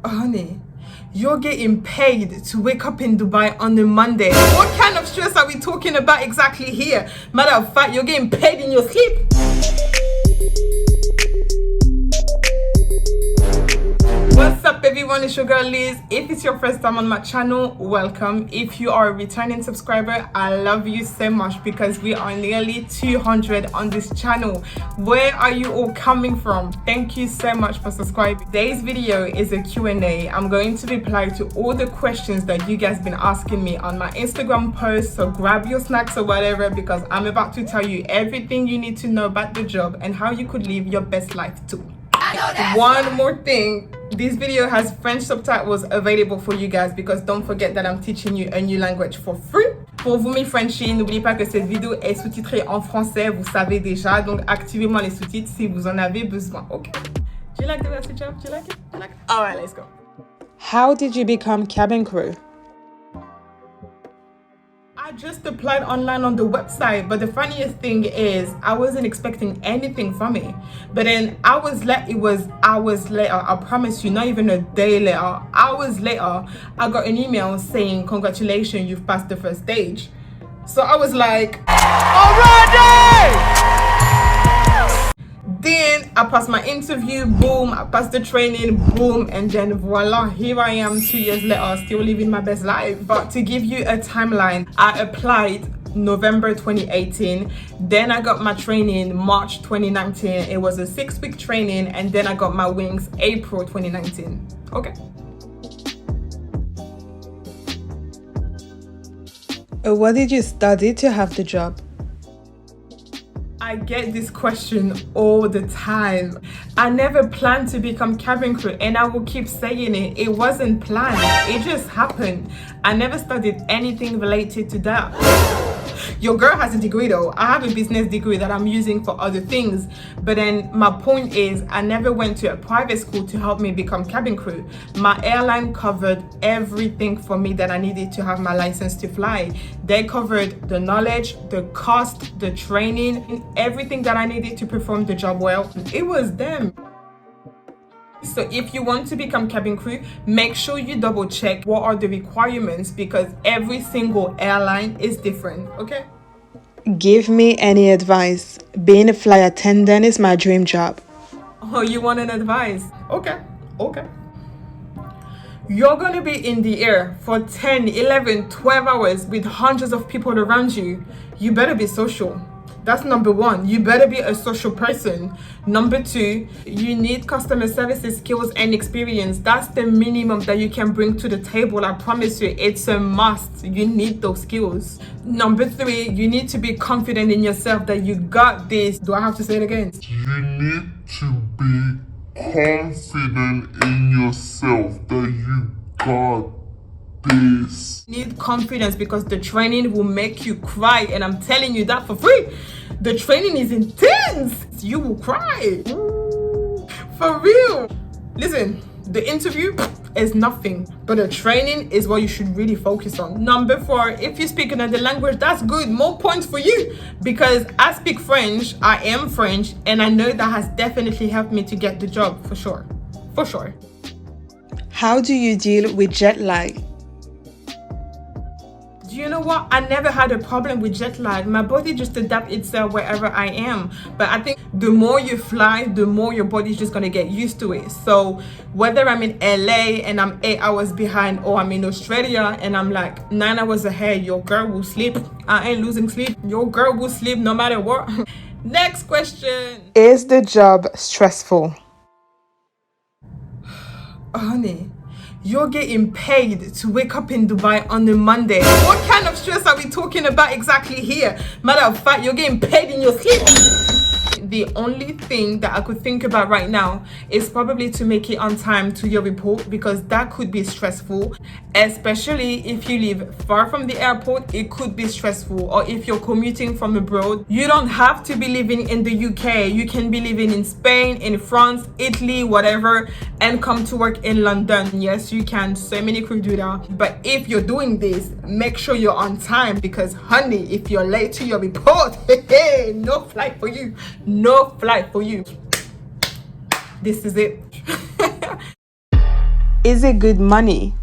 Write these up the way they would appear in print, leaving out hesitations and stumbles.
Honey, you're getting paid to wake up in Dubai on a Monday. What kind of stress are we talking about exactly here? Matter of fact, you're getting paid in your sleep. What's up everyone, it's your girl Liz. If it's your first time on my channel, welcome. If you are a returning subscriber, I love you so much because we are nearly 200 on this channel. Where are you all coming from? Thank you so much for subscribing. Today's video is a Q&A. I'm going to reply to all the questions that you guys been asking me on my Instagram post, so grab your snacks or whatever because I'm about to tell you everything you need to know about the job and how you could live your best life too. One more thing, this video has French subtitles available for you guys because don't forget that I'm teaching you a new language for free. Pour vous mes Frenchies, n'oubliez pas que cette vidéo est sous-titrée en français, vous savez déjà, donc activez-moi les sous-titres si vous en avez besoin, okay? Do you like the rest of the job? Do you like it? Do you like it? Alright, let's go. How did you become cabin crew? I just applied online on the website, but the funniest thing is I wasn't expecting anything from it. But then it was hours later, I promise you, not even a day later, hours later, I got an email saying, congratulations, you've passed the first stage. So I was like, already! Then I passed my interview, boom, I passed the training, boom, and then voila, here I am 2 years later, still living my best life. But to give you a timeline, I applied November 2018, then I got my training March 2019. It was a 6-week training, and then I got my wings April 2019. Okay. What did you study to have the job? I get this question all the time. I never planned to become cabin crew, and I will keep saying it. It wasn't planned. It just happened. I never studied anything related to that. Your girl has a degree though. I have a business degree that I'm using for other things. But then my point is I never went to a private school to help me become cabin crew. My airline covered everything for me that I needed to have my license to fly. They covered the knowledge, the cost, the training, everything that I needed to perform the job well. It was them. So if you want to become cabin crew, make sure you double check what are the requirements because every single airline is different, okay? Give me any advice. Being a flight attendant is my dream job. Oh, you want an advice? Okay. You're gonna be in the air for 10, 11, 12 hours with hundreds of people around you. You better be social. That's number one. You better be a social person. Number two, you need customer services skills and experience. That's the minimum that you can bring to the table. I promise you, it's a must. You need those skills. Number three, you need to be confident in yourself that you got this. Do I have to say it again? You need to be confident in yourself that you got this. Need confidence because the training will make you cry, and I'm telling you that for free. The training is intense. You will cry. For real. Listen, the interview is nothing, but the training is what you should really focus on. Number four, if you speak another language, that's good. More points for you because I speak French, I am French, and I know that has definitely helped me to get the job for sure. For sure. How do you deal with jet lag? Do you know what? I never had a problem with jet lag. My body just adapts itself wherever I am. But I think the more you fly, the more your body's just gonna get used to it. So whether I'm in LA and I'm 8 hours behind, or I'm in Australia and I'm like 9 hours ahead, your girl will sleep. I ain't losing sleep. Your girl will sleep no matter what. Next question. Is the job stressful? Honey, you're getting paid to wake up in Dubai on a Monday. What kind of stress are we talking about exactly here? Matter of fact, you're getting paid in your sleep. The only thing that I could think about right now is probably to make it on time to your report because that could be stressful, especially if you live far from the airport. It could be stressful, or if you're commuting from abroad. You don't have to be living in the UK. You can be living in Spain, in France, Italy, whatever, and come to work in London. Yes, you can. So many could do that. But if you're doing this, make sure you're on time because honey, if you're late to your report, no flight for you. No flight for you. This is it. Is it good money?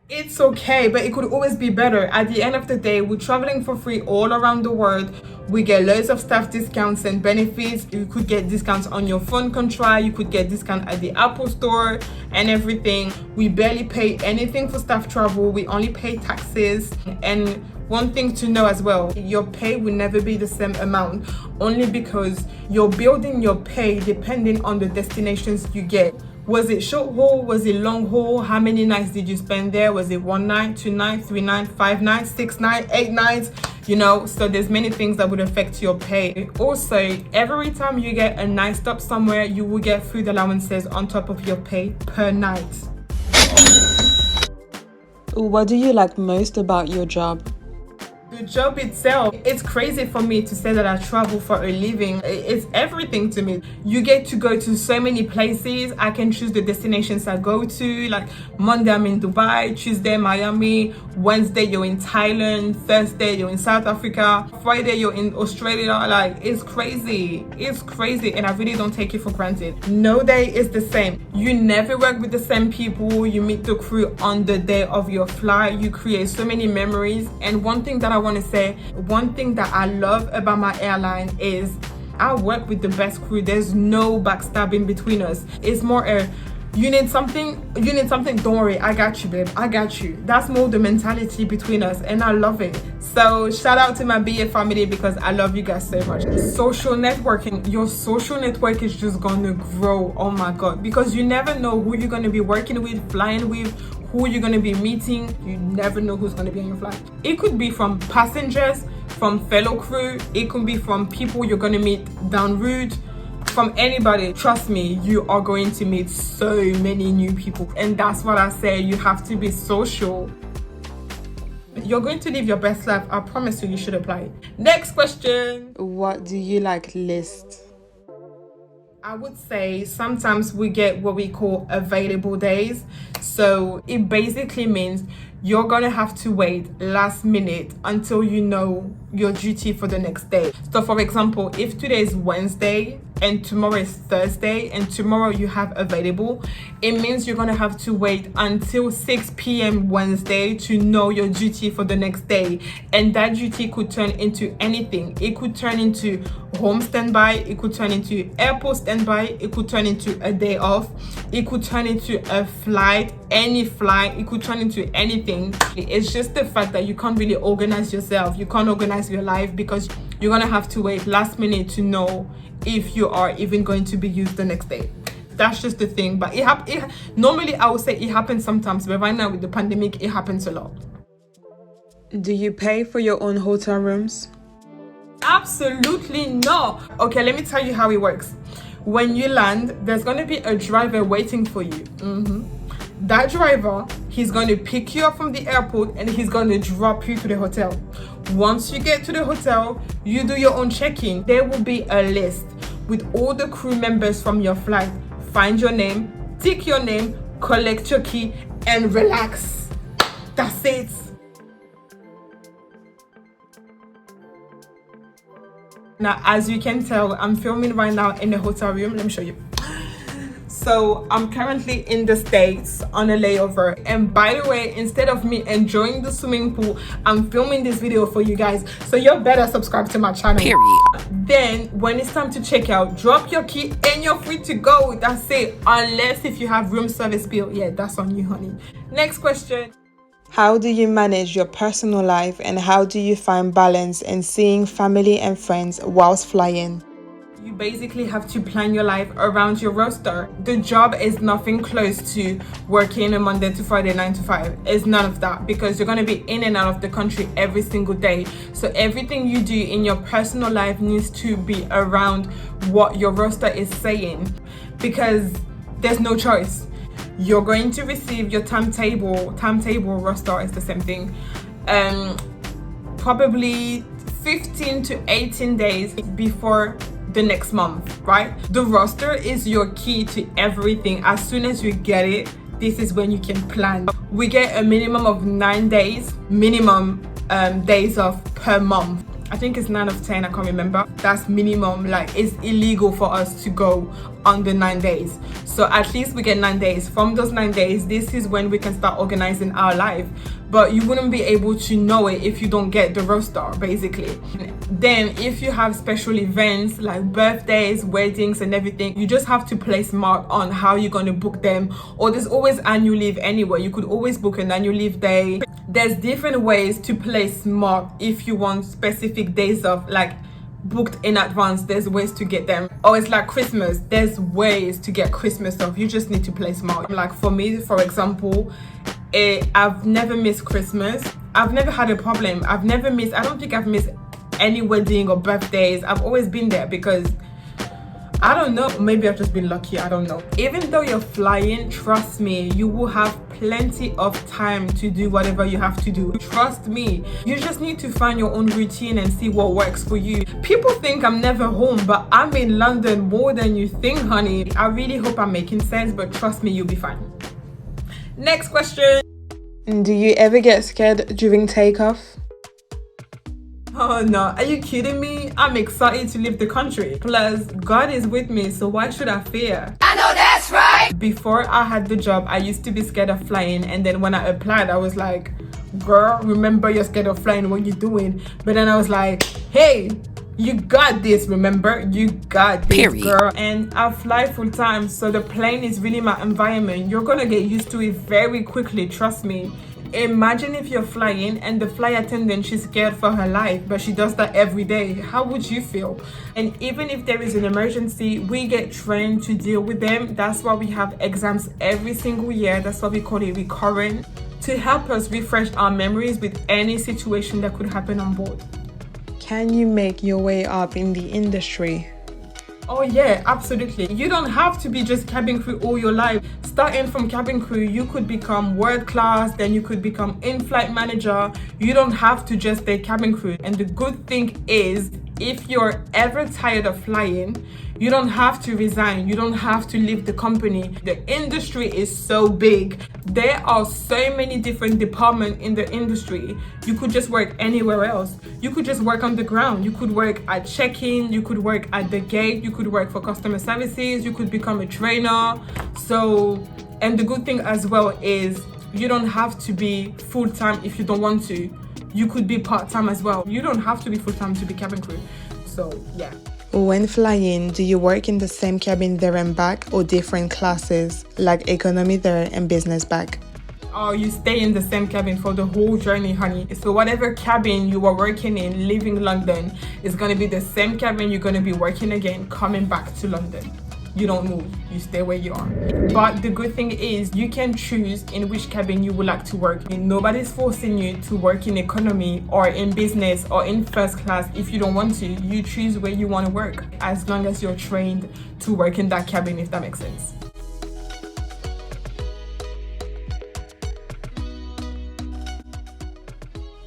It's okay, but it could always be better. At the end of the day, we're traveling for free all around the world. We get loads of staff discounts and benefits. You could get discounts on your phone contract. You could get discount at the Apple store and everything. We barely pay anything for staff travel. We only pay taxes. And one thing to know as well, your pay will never be the same amount, only because you're building your pay depending on the destinations you get. Was it short haul? Was it long haul? How many nights did you spend there? Was it 1 night, 2 nights, 3 nights, 5 nights, 6 nights, 8 nights? You know, so there's many things that would affect your pay. Also, every time you get a night stop somewhere, you will get food allowances on top of your pay per night. What do you like most about your job? The job itself, it's crazy for me to say that I travel for a living. It's everything to me. You get to go to so many places. I can choose the destinations I go to. Like Monday I'm in Dubai, Tuesday Miami, Wednesday you're in Thailand, Thursday you're in South Africa, Friday you're in Australia. Like, it's crazy. It's crazy, and I really don't take it for granted. No day is the same. You never work with the same people. You meet the crew on the day of your flight. You create so many memories. And one thing that I want to say, one thing that I love about my airline is I work with the best crew. There's no backstabbing between us. It's more a you need something, don't worry, I got you, babe, I got you. That's more the mentality between us, and I love it. So shout out to my BA family, because I love you guys so much. Social networking, your social network is just gonna grow. Oh my god, because you never know who you're gonna be working with, flying with, who you're gonna be meeting. You never know who's gonna be on your flight. It could be from passengers, from fellow crew, it could be from people you're gonna meet down route, from anybody. Trust me, you are going to meet so many new people, and that's what I say, you have to be social. You're going to live your best life. I promise you, you should apply. Next question. What do you like least? I would say sometimes we get what we call available days. So it basically means you're gonna have to wait last minute until you know your duty for the next day. So for example, if today is Wednesday and tomorrow is Thursday and tomorrow you have available, it means you're gonna have to wait until 6 p.m. Wednesday to know your duty for the next day. And that duty could turn into anything. It could turn into home standby, it could turn into airport standby, it could turn into a day off, it could turn into a flight, any flight, it could turn into anything. It's just the fact that you can't really organize yourself, you can't organize your life, because you're gonna have to wait last minute to know if you are even going to be used the next day. That's just the thing. But normally I would say it happens sometimes, but right now with the pandemic it happens a lot. Do you pay for your own hotel rooms? Absolutely not. Okay, let me tell you how it works. When you land, there's going to be a driver waiting for you. That driver, he's going to pick you up from the airport and he's going to drop you to the hotel. Once you get to the hotel, you do your own check-in. There will be a list with all the crew members from your flight. Find your name, tick your name, collect your key, and relax. That's it. Now, as you can tell, I'm filming right now in the hotel room. Let me show you. So I'm currently in the States on a layover, and by the way, instead of me enjoying the swimming pool, I'm filming this video for you guys, so you better subscribe to my channel. Period. Then when it's time to check out, drop your key and you're free to go. That's it. Unless if you have room service bill, yeah, that's on you, honey. Next question. How do you manage your personal life, and how do you find balance in seeing family and friends whilst flying? You basically have to plan your life around your roster. The job is nothing close to working a Monday to Friday 9 to 5. It's none of that, because you're going to be in and out of the country every single day. So everything you do in your personal life needs to be around what your roster is saying, because there's no choice. You're going to receive your timetable roster is the same thing, probably 15 to 18 days before the next month, right? The roster is your key to everything. As soon as you get it, this is when you can plan. We get a minimum of 9 days, days off per month. I think it's 9 of 10, I can't remember. That's minimum. Like, it's illegal for us to go under 9 days. So at least we get 9 days. From those 9 days, this is when we can start organizing our life. But you wouldn't be able to know it if you don't get the roster, basically. Then if you have special events like birthdays, weddings and everything, you just have to place mark on how you're going to book them. Or there's always annual leave anyway. You could always book an annual leave day. There's different ways to place mark if you want specific days off, like booked in advance. There's ways to get them. Or it's like Christmas, there's ways to get Christmas off. You just need to place mark. Like for me, for example, I've never missed Christmas. I've never had a problem. I don't think I've missed any wedding or birthdays. I've always been there because I don't know, maybe I've just been lucky, I don't know. Even though you're flying, trust me, you will have plenty of time to do whatever you have to do. Trust me, you just need to find your own routine and see what works for you. People think I'm never home, but I'm in London more than you think, honey. I really hope I'm making sense, but trust me, you'll be fine. Next question. Do you ever get scared during takeoff? Oh no, are you kidding me? I'm excited to leave the country. Plus, God is with me, so why should I fear? I know that's right! Before I had the job, I used to be scared of flying, and then when I applied, I was like, girl, remember you're scared of flying, what you doing? But then I was like, hey, you got this, remember? You got this, Period. Girl. And I fly full time, so the plane is really my environment. You're gonna get used to it very quickly, trust me. Imagine if you're flying and the flight attendant, she's scared for her life, but she does that every day. How would you feel? And even if there is an emergency, we get trained to deal with them. That's why we have exams every single year. That's why we call it recurrent, to help us refresh our memories with any situation that could happen on board. Can you make your way up in the industry? Oh yeah, absolutely. You don't have to be just cabin crew all your life. Starting from cabin crew, you could become world class, then you could become in-flight manager. You don't have to just stay cabin crew. And the good thing is, if you're ever tired of flying, you don't have to resign. You don't have to leave the company. The industry is so big. There are so many different departments in the industry. You could just work anywhere else. You could just work on the ground. You could work at check-in. You could work at the gate. You could work for customer services. You could become a trainer. So, and the good thing as well is you don't have to be full-time if you don't want to. You could be part-time as well. You don't have to be full-time to be cabin crew. So, yeah. When flying, do you work in the same cabin there and back or different classes like economy there and business back? Oh, you stay in the same cabin for the whole journey, honey. So whatever cabin you are working in, leaving London, is going to be the same cabin you're going to be working again, coming back to London. You don't move, you stay where you are. But the good thing is you can choose in which cabin you would like to work. Nobody's forcing you to work in economy or in business or in first class. If you don't want to, you choose where you want to work, as long as you're trained to work in that cabin, if that makes sense.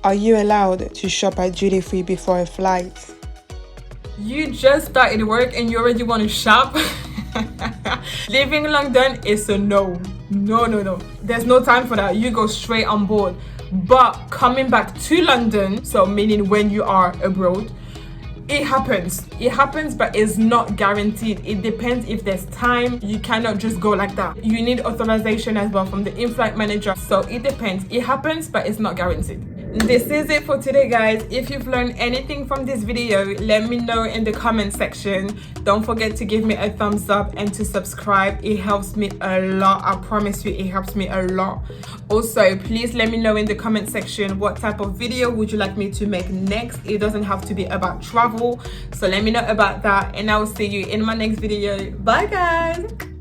Are you allowed to shop at duty free before a flight? You just started work and you already want to shop? Leaving London is a no. No. There's no time for that. You go straight on board. But coming back to London, so meaning when you are abroad, it happens, but it's not guaranteed. It depends if there's time. You cannot just go like that. You need authorization as well from the in-flight manager. So it depends. It happens, but it's not guaranteed. This is it for today, guys. If you've learned anything from this video, let me know in the comment section. Don't forget to give me a thumbs up and to subscribe. It helps me a lot. I promise you, it helps me a lot. Also, please let me know in the comment section what type of video would you like me to make next. It doesn't have to be about travel, so let me know about that, and I will see you in my next video. Bye, guys.